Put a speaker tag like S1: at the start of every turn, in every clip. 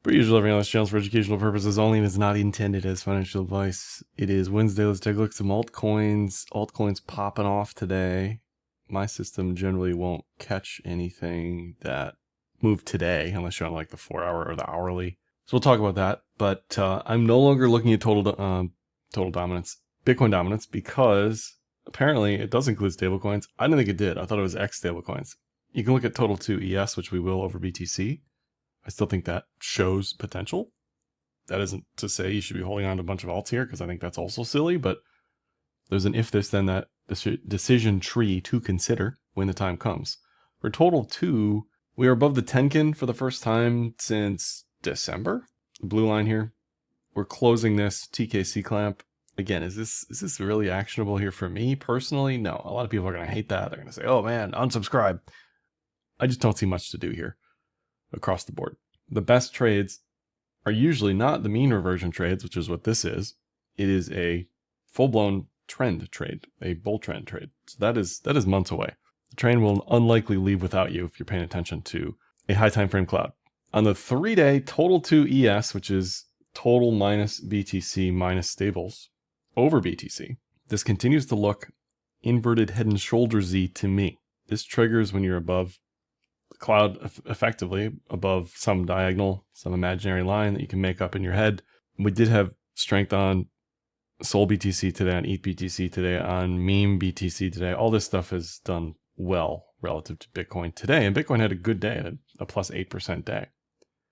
S1: Per usual, everything on this channel is for educational purposes only and is not intended as financial advice. It is Wednesday. Let's take a look at some altcoins. Altcoins popping off today. My system generally won't catch anything that moved today unless you're on like the 4-hour or the hourly. So we'll talk about that. But I'm no longer looking at total dominance, Bitcoin dominance, because apparently it does include stablecoins. I didn't think it did. I thought it was X stablecoins. You can look at total 2 ES, which we will over BTC. I still think that shows potential. That isn't to say you should be holding on to a bunch of alts here, because I think that's also silly, but there's an if this then that decision tree to consider when the time comes. For total 2, we are above the Tenkin for the first time since December. Blue line here. We're closing this TKC clamp. Again, is this really actionable here for me personally? No. A lot of people are going to hate that. They're going to say, oh man, unsubscribe. I just don't see much to do here across the board. The best trades are usually not the mean reversion trades, which is what this is. It is a full-blown trend trade, a bull trend trade. So that is months away. The train will unlikely leave without you if you're paying attention to a high time frame cloud. On the 3-day total 2 ES, which is total minus BTC minus stables over BTC, this continues to look inverted head and shoulder Z to me. This triggers when you're above cloud, effectively above some diagonal, some imaginary line that you can make up in your head. We did have strength on Sol BTC today, on ETH BTC today, on meme BTC today. All this stuff has done well relative to Bitcoin today, and Bitcoin had a good day, a plus 8% day.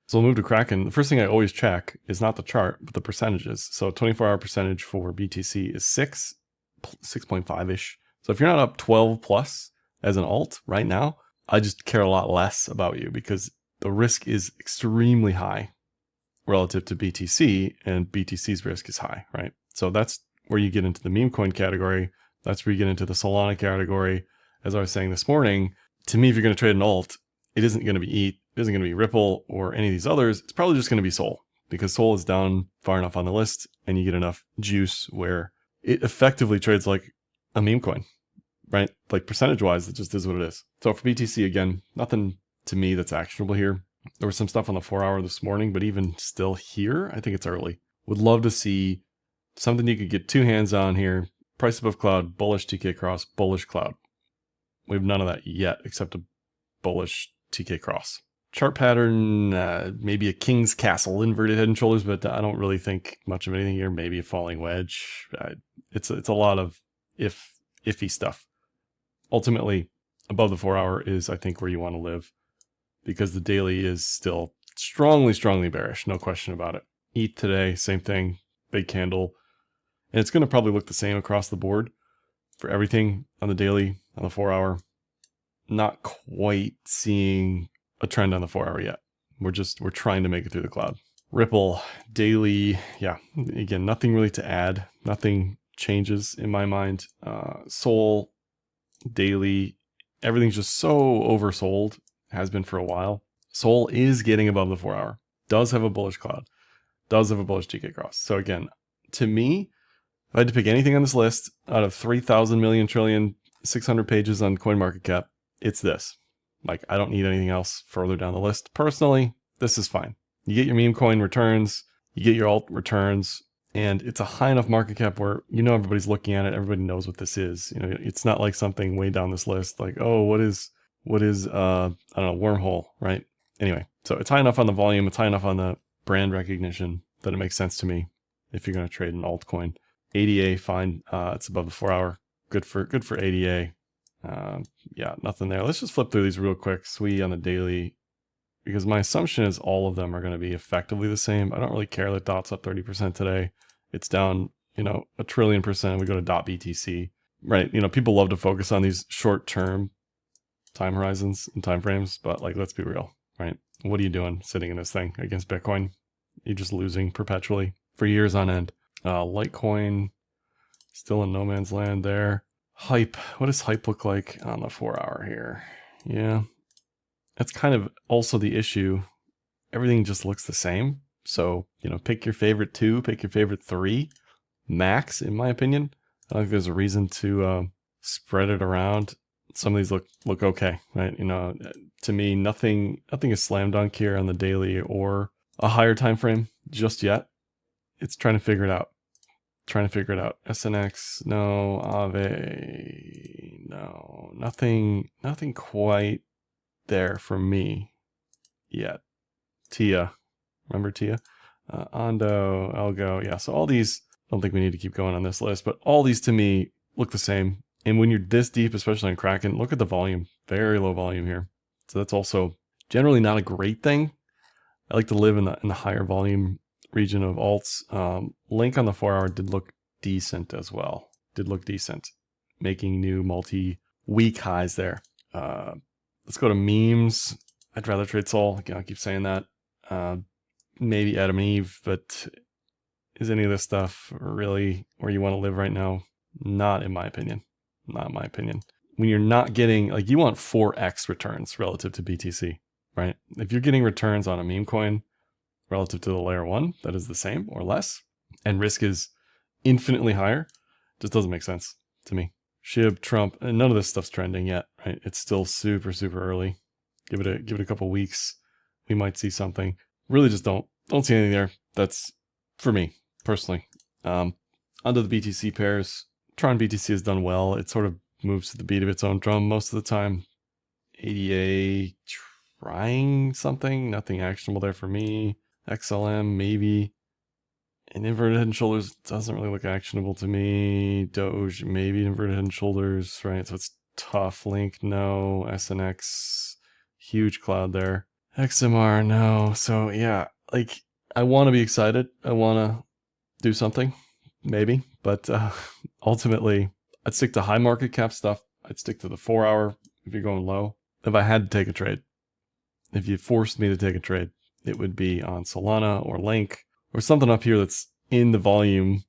S1: So we'll move to Kraken. The first thing I always check is not the chart, but the percentages. So 24-hour percentage for BTC is 6.5-ish. So if you're not up 12 plus as an alt right now, I just care a lot less about you because the risk is extremely high relative to BTC, and BTC's risk is high, right? So that's where you get into the meme coin category. That's where you get into the Solana category. As I was saying this morning, to me, if you're going to trade an alt, it isn't going to be ETH, it isn't going to be Ripple or any of these others. It's probably just going to be Sol, because Sol is down far enough on the list and you get enough juice where it effectively trades like a meme coin. Right? Like percentage wise, it just is what it is. So for BTC, again, nothing to me that's actionable here. There was some stuff on the 4-hour this morning, but even still here, I think it's early. Would love to see something you could get two hands on here. Price above cloud, bullish TK cross, bullish cloud. We have none of that yet, except a bullish TK cross. Chart pattern, maybe a king's castle, inverted head and shoulders, but I don't really think much of anything here. Maybe a falling wedge. It's a lot of iffy stuff. Ultimately, above the 4-hour is, I think, where you want to live, because the daily is still strongly bearish, no question about it. ETH today, same thing, big candle. And it's going to probably look the same across the board for everything on the daily, on the 4-hour. Not quite seeing a trend on the 4-hour yet. We're trying to make it through the cloud. Ripple, daily, yeah, again, nothing really to add. Nothing changes in my mind. Sol, daily, everything's just so oversold, has been for a while. Sol is getting above the 4-hour, does have a bullish cloud, does have a bullish TK cross. So again, to me, if I had to pick anything on this list out of 3,000 million trillion 600 pages on CoinMarketCap, it's this. Like, I don't need anything else further down the list. Personally, this is fine. You get your meme coin returns, you get your alt returns, and it's a high enough market cap where, you know, everybody's looking at it. Everybody knows what this is. You know, it's not like something way down this list, like, oh, what is, I don't know, wormhole, right? Anyway, so it's high enough on the volume. It's high enough on the brand recognition that it makes sense to me if you're going to trade an altcoin. ADA, fine. It's above the 4-hour. Good for ADA. Yeah, nothing there. Let's just flip through these real quick. SWE on the daily, because my assumption is all of them are going to be effectively the same. I don't really care that DOT's up 30% today. It's down, you know, 1 trillion %. We go to .BTC, right? You know, people love to focus on these short-term time horizons and time frames, but like, let's be real, right? What are you doing sitting in this thing against Bitcoin? You're just losing perpetually for years on end. Litecoin, still in no man's land there. Hype, what does hype look like on the 4-hour here? Yeah, that's kind of also the issue. Everything just looks the same. So, you know, pick your favorite 2, pick your favorite 3, max, in my opinion. I don't think there's a reason to spread it around. Some of these look okay, right? You know, to me, nothing is slam dunk here on the daily or a higher time frame just yet. It's trying to figure it out. SNX, no. Ave, no. Nothing quite there for me yet. Tia, remember Tia? Ondo, Elgo, yeah. So all these, I don't think we need to keep going on this list, but all these to me look the same. And when you're this deep, especially in Kraken, look at the volume. Very low volume here. So that's also generally not a great thing. I like to live in the higher volume region of alts. Link on the 4 hour did look decent as well. Making new multi-week highs there. Let's go to memes. I'd rather trade Sol. Again, I'll keep saying that. Maybe Adam and Eve, but is any of this stuff really where you want to live right now? Not in my opinion. When you're not getting, like, you want 4x returns relative to BTC, right? If you're getting returns on a meme coin relative to the layer 1 that is the same or less, and risk is infinitely higher, just doesn't make sense to me. SHIB, Trump, and none of this stuff's trending yet, right? It's still super, super early. Give it a couple weeks. We might see something. Really just don't see anything there. That's for me personally. Under the BTC pairs, Tron BTC has done well. It sort of moves to the beat of its own drum most of the time. ADA trying something, nothing actionable there for me. XLM maybe. And inverted head and shoulders doesn't really look actionable to me. Doge maybe inverted head and shoulders, right? So it's tough. Link no. SNX huge cloud there. XMR no. So yeah, like I want to be excited. I want to do something, maybe, but ultimately I'd stick to high market cap stuff. I'd stick to the 4 hour if you're going low. If I had to take a trade, if you forced me to take a trade, it would be on Solana or Link or something up here that's in the volume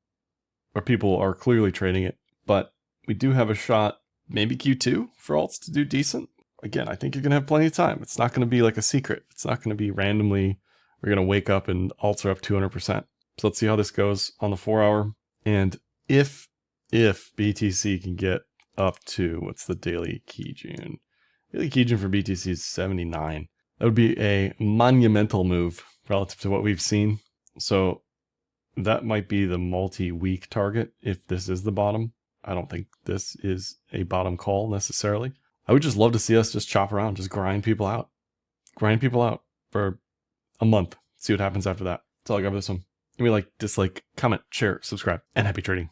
S1: where people are clearly trading it. But we do have a shot, maybe Q2 for alts to do decent. Again, I think you're going to have plenty of time. It's not going to be like a secret. It's not going to be randomly, we're going to wake up and alts are up 200%. So let's see how this goes on the 4 hour. And if BTC can get up to, what's the daily Kijun? Daily Kijun for BTC is 79. That would be a monumental move relative to what we've seen. So that might be the multi-week target if this is the bottom. I don't think this is a bottom call necessarily. I would just love to see us just chop around, just grind people out for a month. See what happens after that. That's all I got for this one. Give me a like, dislike, comment, share, subscribe, and happy trading.